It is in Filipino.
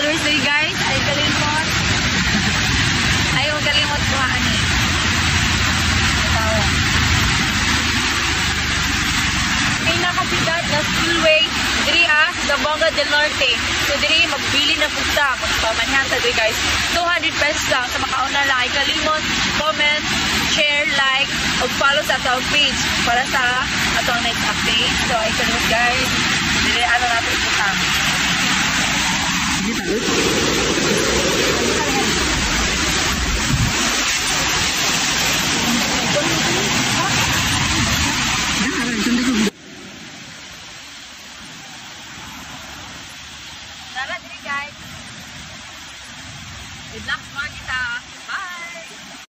followers diri guys. Ay kalimot. Ayaw kalimot buhaan ni. Pinakasitad na spillway diri Zamboanga del Norte. So diri magbili na punta, magpamanhan ta diri guys. 200 pesos lang sa makauna lang. Ay kalimot, comment, share, like, ug follow sa atong page para sa atong next update. So ay kalimot guys. Diri ano natin punta. Tara diri guys. Good luck mga kita.